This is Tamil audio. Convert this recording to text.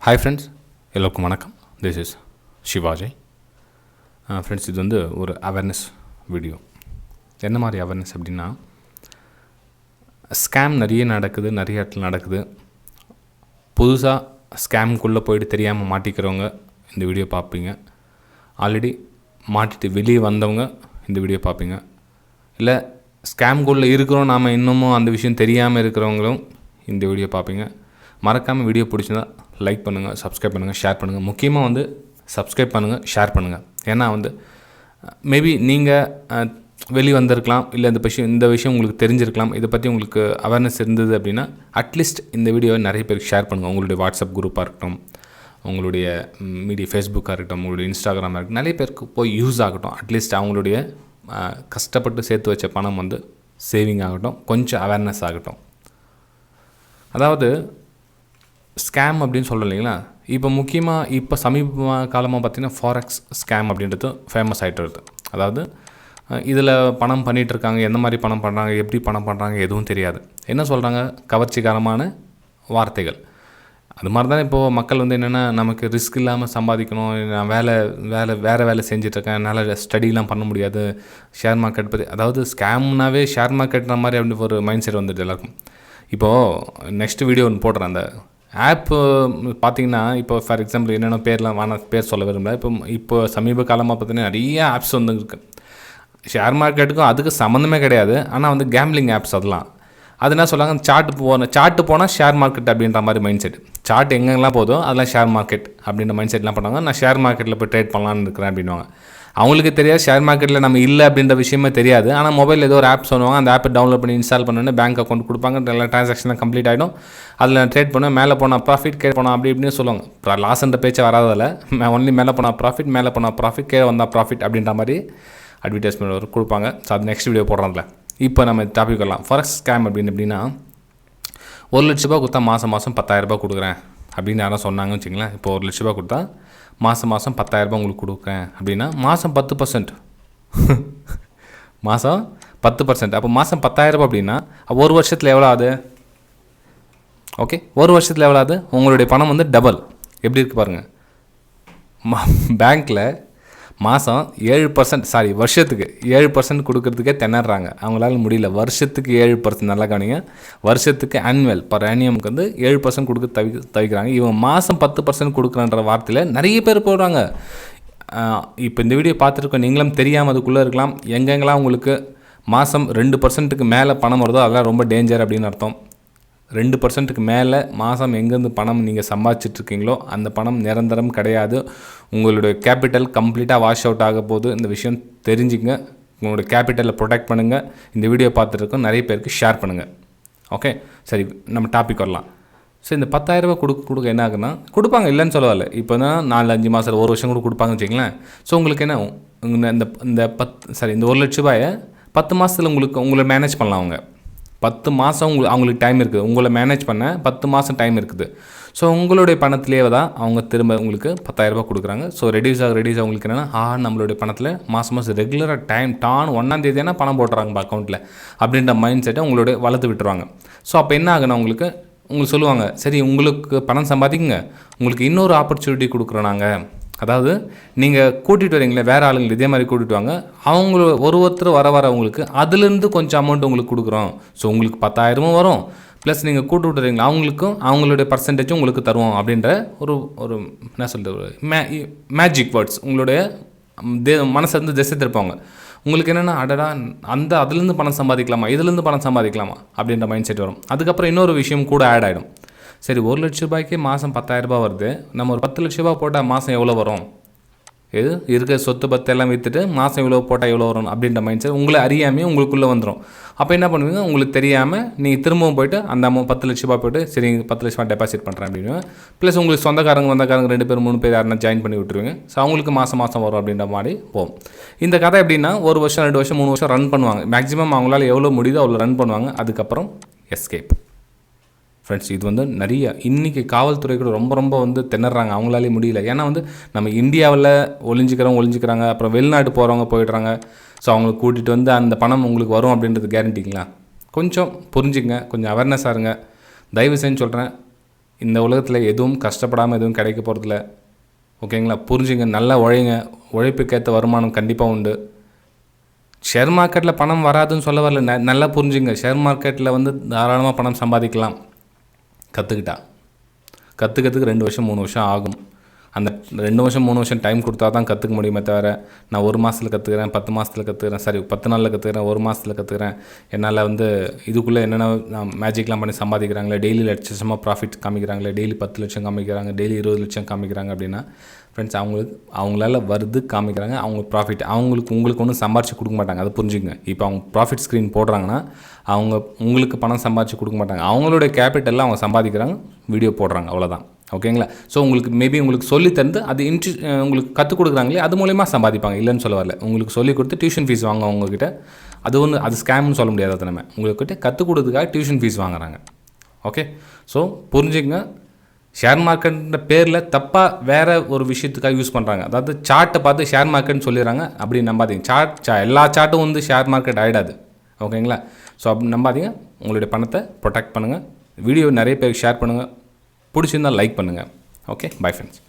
ஹாய் ஃப்ரெண்ட்ஸ், எல்லோருக்கும் வணக்கம். This is சிவாஜய். ஃப்ரெண்ட்ஸ், இது வந்து ஒரு அவேர்னஸ் வீடியோ. என்ன மாதிரி அவேர்னஸ் அப்படின்னா, ஸ்கேம் நிறைய நடக்குது, நிறைய இடத்துல நடக்குது. புதுசாக ஸ்கேமுக்குள்ளே போயிட்டு தெரியாமல் மாட்டிக்கிறவங்க இந்த வீடியோ பார்ப்பீங்க. ஆல்ரெடி மாட்டிட்டு வெளியே வந்தவங்க இந்த வீடியோ பார்ப்பீங்க. இல்லை ஸ்கேம்குள்ளே இருக்கிறோம், நாம் இன்னமும் அந்த விஷயம் தெரியாமல் இருக்கிறவங்களும் இந்த வீடியோ பார்ப்பீங்க. மறக்காமல் வீடியோ பிடிச்சிருந்தா லைக் பண்ணுங்கள், சப்ஸ்கிரைப் பண்ணுங்கள், ஷேர் பண்ணுங்கள். முக்கியமாக வந்து சப்ஸ்கிரைப் பண்ணுங்கள், ஷேர் பண்ணுங்கள். ஏன்னா வந்து மேபி நீங்கள் வெளியே வந்திருக்கலாம், இல்லை இந்த விஷயம் உங்களுக்கு தெரிஞ்சிருக்கலாம். இதை பற்றி உங்களுக்கு அவேர்னஸ் இருந்தது அப்படின்னா அட்லீஸ்ட் இந்த வீடியோவை நிறைய பேருக்கு ஷேர் பண்ணுங்கள். உங்களுடைய வாட்ஸ்அப் குரூப்பாக இருக்கட்டும், உங்களுடைய மீடியா ஃபேஸ்புக்காக இருக்கட்டும், உங்களுடைய இன்ஸ்டாகிராமாக இருக்கட்டும், நிறைய பேருக்கு போய் யூஸ் ஆகட்டும். அட்லீஸ்ட் அவங்களுடைய கஷ்டப்பட்டு சேர்த்து வச்ச பணம் வந்து சேவிங் ஆகட்டும், கொஞ்சம் அவேர்னஸ் ஆகட்டும். அதாவது ஸ்கேம் அப்படின்னு சொல்கிறோம் இல்லைங்களா, இப்போ முக்கியமாக இப்போ சமீப காலமாக பார்த்திங்கன்னா ஃபாரெக்ஸ் ஸ்கேம் அப்படின்றது ஃபேமஸ் ஆகிட்டு வருது. அதாவது இதில் பணம் பண்ணிகிட்ருக்காங்க, எந்த மாதிரி பணம் பண்ணுறாங்க, எப்படி பணம் பண்ணுறாங்க எதுவும் தெரியாது. என்ன சொல்கிறாங்க, கவர்ச்சிகரமான வார்த்தைகள். அது மாதிரி தான் இப்போது மக்கள் வந்து என்னென்னா, நமக்கு ரிஸ்க் இல்லாமல் சம்பாதிக்கணும், நான் வேறு வேலை செஞ்சிட்ருக்கேன், என்னால் ஸ்டடிலாம் பண்ண முடியாது, ஷேர் மார்க்கெட் பற்றி, அதாவது ஸ்கேம்னாவே ஷேர் மார்க்கெட்ற மாதிரி அப்படி ஒரு மைண்ட் செட் வந்துடுது எல்லாருக்கும். இப்போது நெக்ஸ்ட் வீடியோ ஒன்று போடுறேன். அந்த ஆப்பு பார்த்திங்கன்னா, இப்போ ஃபார் எக்ஸாம்பிள் என்னென்ன பேர் சொல்ல விரும்பல. இப்போ சமீப காலமாக பார்த்தீங்கன்னா நிறைய ஆப்ஸ் வந்து இருக்குது. ஷேர் மார்க்கெட்டுக்கும் அதுக்கு சம்மந்தமே கிடையாது. ஆனால் வந்து கேம்லிங் ஆப்ஸ் அதெல்லாம். அது என்ன சொல்கிறாங்க, சார்ட்டு போனால் ஷேர் மார்க்கெட் அப்படின்ற மாதிரி மைண்ட் செட். சார்ட் எங்கெங்கெல்லாம் போதோ அதெல்லாம் ஷேர் மார்க்கெட் அப்படின்ற மைண்ட் செட்லாம் பண்ணுவாங்க. நான் ஷேர் மார்க்கெட்டில் போய் ட்ரேட் பண்ணலான்னு இருக்கிறேன் அப்படின்வாங்க. அவங்களுக்கு தெரியாது ஷேர் மார்க்கெட்டில் நம்ம இல்லை அப்படின்ற விஷயமே தெரியாது. ஆனால் மொபைல் ஏதோ ஒரு ஆப் சொல்லுவாங்க, அந்த ஆப்பை டவுன்லோட் பண்ணி இன்ஸ்டால் பண்ணோன்னே பேங்க் அக்கௌண்ட் கொடுப்பாங்க, எல்லா ட்ரான்சாக்ஷன்லாம் கம்ப்ளீட் ஆகிடும். அதில் ட்ரேட் பண்ண மேலே போனால் ப்ராஃபிட், கீழே போனால் அப்படி இப்படின்னு சொல்லுவாங்க. லாஸ்ன்ற பேச்சை வராதில், ஒன்லி மேலே போனால் ப்ராஃபிட், கீழே வந்தால் ப்ராஃபிட் அப்படின்ற மாதிரி அட்வர்டைஸ்மெண்ட் ஒரு கொடுப்பாங்க. ஸோ அது நெக்ஸ்ட் வீடியோ போடுறதில்ல. இப்போ நம்ம டாபிக் வரலாம். ஃபாரெக்ஸ் ஸ்கேம் அப்படின்னா, 1 லட்ச ரூபா கொடுத்தா மாதம் 10,000 ரூபா கொடுக்குறேன் அப்படின்னு யாரும் சொன்னாங்கன்னு வச்சுங்களேன். இப்போ 1 லட்ச ரூபா கொடுத்தா மாதம் 10,000 ரூபா உங்களுக்கு கொடுக்குறேன் அப்படின்னா மாதம் 10%. மாதம் 10%. அப்போ மாதம் 10,000 ரூபா அப்படின்னா ஒரு வருஷத்தில் எவ்வளோ ஆகுது? ஓகே, ஒரு வருஷத்தில் எவ்வளோ ஆகுது? உங்களுடைய பணம் வந்து டபுள். எப்படி இருக்குது பாருங்கள். பேங்க்கில் மாதம் 7%, வருஷத்துக்கு 7% கொடுக்கறதுக்கே திணறாங்க. அவங்களால முடியல. வருஷத்துக்கு 7%, நல்லா கவனிங்க, வருஷத்துக்கு ஆனுவல் ஆனியமுக்கு வந்து 7% கொடுக்க தவிக்கிறாங்க. இவங்க மாதம் 10% கொடுக்குறன்ற வார்த்தையில் நிறைய பேர் போடுறாங்க. இப்போ இந்த வீடியோ பார்த்துருக்கோம், நீங்களும் தெரியாமல் அதுக்குள்ளே இருக்கலாம். எங்கெங்கெல்லாம் உங்களுக்கு மாதம் 2%க்கு மேலே பணம் வருதோ அதெல்லாம் ரொம்ப டேஞ்சர் அப்படின்னு அர்த்தம். 2%க்கு மேலே மாதம் எங்கேருந்து பணம் நீங்கள் சம்பாதிச்சிட்ருக்கீங்களோ அந்த பணம் நிரந்தரம் கிடையாது. உங்களுடைய கேபிட்டல் கம்ப்ளீட்டாக வாஷ் அவுட் ஆக போது. இந்த விஷயம் தெரிஞ்சுங்க. உங்களுடைய கேபிட்டலை ப்ரொடெக்ட் பண்ணுங்கள். இந்த வீடியோ பார்த்துருக்கோம், நிறைய பேருக்கு ஷேர் பண்ணுங்கள். ஓகே, சரி, நம்ம டாபிக் வரலாம். ஸோ இந்த 10,000 ரூபா கொடுக்க என்ன ஆகுன்னா, கொடுப்பாங்க, இல்லைன்னு சொல்லவில்லை. இப்போ தான் 4-5 மாதம் 1 வருஷம் கூட கொடுப்பாங்கன்னு வச்சுங்களேன். ஸோ உங்களுக்கு என்ன, இந்த 1 லட்ச ரூபாயை 10 மாதத்தில் உங்களை மேனேஜ் பண்ணலாம். அவங்க 10 மாதம் அவங்களுக்கு டைம் இருக்குது. உங்களை மேனேஜ் பண்ண 10 மாதம் டைம் இருக்குது. ஸோ உங்களுடைய பணத்திலே தான் அவங்க திரும்ப உங்களுக்கு 10,000 ரூபா கொடுக்குறாங்க. ஸோ ரெடியூஸ் ஆக உங்களுக்கு என்னென்னா, நம்மளுடைய பணத்தில் மாதம் ரெகுலராக டைம் 1ஆம் தேதினா பணம் போட்டுறாங்க அக்கௌண்ட்டில் அப்படின்ற மைண்ட் செட்டை உங்களுடைய வளர்த்து விட்டுருவாங்க. ஸோ அப்போ என்ன ஆகுனா, உங்களுக்கு சொல்லுவாங்க, சரி உங்களுக்கு பணம் சம்பாதிக்குங்க, உங்களுக்கு இன்னொரு ஆப்பர்ச்சுனிட்டி கொடுக்குறோம் நாங்கள். அதாவது நீங்கள் கூட்டிகிட்டு வரீங்களே வேறு ஆளுங்களை, இதே மாதிரி கூட்டிகிட்டு வாங்க, அவங்கள ஒருத்தர் வர உங்களுக்கு அதுலேருந்து கொஞ்சம் அமௌண்ட் உங்களுக்கு கொடுக்குறோம். ஸோ உங்களுக்கு 10,000 வரும், ப்ளஸ் நீங்கள் கூட்டு விட்டுறீங்களா அவங்களுக்கும் அவங்களுடைய பர்சன்டேஜும் உங்களுக்கு தருவோம் அப்படின்ற ஒரு என்ன சொல்கிறது, மேஜிக் வேர்ட்ஸ் உங்களுடைய மனசை வந்து திசை திருப்பாங்க. உங்களுக்கு என்னென்னா, அடடா அதுலேருந்து பணம் சம்பாதிக்கலாமா, இதுலேருந்து பணம் சம்பாதிக்கலாமா அப்படின்ற மைண்ட் செட் வரும். அதுக்கப்புறம் இன்னொரு விஷயம் கூட ஆட் ஆகிடும். சரி, 1 லட்ச ரூபாய்க்கு மாதம் 10,000 ரூபா வருது, நம்ம ஒரு 10 லட்ச ரூபா போட்டால் மாதம் எவ்வளோ வரும், எது இருக்கிற சொத்து பத்தெல்லாம் விற்றுட்டு மாதம் இவ்வளோ போட்டால் எவ்வளோ வரும் அப்படின்ற மைண்ட் செட் உங்களை அறியாமே உங்களுக்குள்ளே வந்துடும். அப்போ என்ன பண்ணுவீங்க, உங்களுக்கு தெரியாமல் நீங்கள் திரும்பவும் போய்ட்டு அந்த 10 லட்ச ரூபா போய்ட்டு சரி 10 லட்ச ரூபா டெபாசிட் பண்ணுறேன் அப்படின்னு, ப்ளஸ் உங்களுக்கு சொந்தக்காரங்க 2 பேர் 3 பேர் யாருன்னா ஜாயின் பண்ணி விட்டுருவீங்க. ஸோ அவங்களுக்கு மாதம் வரும் அப்படின்ற மாதிரி போகும். இந்த கதை எப்படின்னா, 1 வருஷம் 2 வருஷம் 3 வருஷம் ரன் பண்ணுவாங்க. மேக்ஸிமம் அவங்களால எவ்வளோ முடியுதோ அவ்வளோ ரன் பண்ணுவாங்க. அதுக்கப்புறம் எஸ்கேப். ஃப்ரெண்ட்ஸ், இது வந்து நிறைய இன்றைக்கி காவல்துறை கூட ரொம்ப வந்து திணறாங்க. அவங்களாலே முடியல. ஏன்னா வந்து நம்ம இந்தியாவில் ஒளிஞ்சிக்கிறாங்க, அப்புறம் வெளிநாட்டு போகிறவங்க போயிடுறாங்க. ஸோ அவங்களுக்கு கூட்டிகிட்டு வந்து அந்த பணம் உங்களுக்கு வரும் அப்படின்றது கேரண்டிங்களா? கொஞ்சம் புரிஞ்சுங்க, கொஞ்சம் அவேர்னஸாக இருங்க. தயவு செஞ்சு சொல்கிறேன், இந்த உலகத்தில் எதுவும் கஷ்டப்படாமல் எதுவும் கிடைக்க போகிறதில்ல. ஓகேங்களா? புரிஞ்சுங்க, நல்லா உழைங்க, உழைப்புக்கேற்ற வருமானம் கண்டிப்பாக உண்டு. ஷேர் மார்க்கெட்டில் பணம் வராதுன்னு சொல்ல வரல, நல்லா புரிஞ்சுங்க. ஷேர் மார்க்கெட்டில் வந்து தாராளமாக பணம் சம்பாதிக்கலாம் கற்றுக்கிறதுக்கு 2 வருஷம் 3 வருஷம் ஆகும். அந்த 2 வருஷம் 3 வருஷம் டைம் கொடுத்தா தான் கற்றுக்க முடியுமே தவிர, நான் 1 மாதத்தில் கற்றுக்கிறேன், 10 மாதத்தில் கற்றுக்கிறேன், 10 நாளில் கற்றுக்கிறேன், 1 மாதத்தில் கற்றுக்கிறேன், என்னால் வந்து இதுக்குள்ளே என்னென்ன மேஜிக்லாம் பண்ணி சம்பாதிக்கிறாங்களே, டெய்லி லட்சமாக ப்ராஃபிட் காமிக்கிறாங்களே, டெய்லி 10 லட்சம் காமிக்கிறாங்க, டெய்லி 20 லட்சம் காமிக்கிறாங்க அப்படின்னா ஃப்ரெண்ட்ஸ், அவங்களால வருது காமிக்கிறாங்க, அவங்க ப்ராஃபிட் உங்களுக்கு ஒன்றும் சம்பாரிச்சு கொடுக்க மாட்டாங்க. அதை புரிஞ்சுங்க. இப்போ அவங்க ப்ராஃபிட் ஸ்க்ரீன் போடுறாங்கன்னா அவங்க உங்களுக்கு பணம் சம்பாரிச்சு கொடுக்க மாட்டாங்க. அவங்களுடைய கேபிட்டலில் அவங்க சம்பாதிக்கிறாங்க, வீடியோ போடுறாங்க, அவ்வளோதான். ஓகேங்களா? ஸோ உங்களுக்கு சொல்லி தந்து அது உங்களுக்கு கற்றுக் கொடுக்குறாங்களே, அது மூலயமா சம்பாதிப்பாங்க, இல்லைன்னு சொல்ல வரல. உங்களுக்கு சொல்லிக் கொடுத்து டியூஷன் ஃபீஸ் வாங்க உங்ககிட்ட, அது ஸ்கேம்னு சொல்ல முடியாது. அதை நம்ம உங்கள்கிட்ட கற்றுக் கொடுத்ததுக்காக டியூஷன் ஃபீஸ் வாங்குறாங்க. ஓகே, ஸோ புரிஞ்சுங்க. ஷேர் மார்க்கெட்ன்ற பேரில் தப்பாக வேறு ஒரு விஷயத்துக்காக யூஸ் பண்ணுறாங்க. அதாவது சார்ட்டை பார்த்து ஷேர் மார்க்கெட்னு சொல்லிடுறாங்க, அப்படி நம்பாதீங்க. எல்லா சார்ட்டும் வந்து ஷேர் மார்க்கெட் ஆகிடாது. ஓகேங்களா? ஸோ அப்படி நம்பாதீங்க. உங்களுடைய பணத்தை ப்ரொடெக்ட் பண்ணுங்கள். வீடியோ நிறைய பேருக்கு ஷேர் பண்ணுங்கள். பிடிச்சிருந்தால் லைக் பண்ணுங்கள். Okay, bye friends.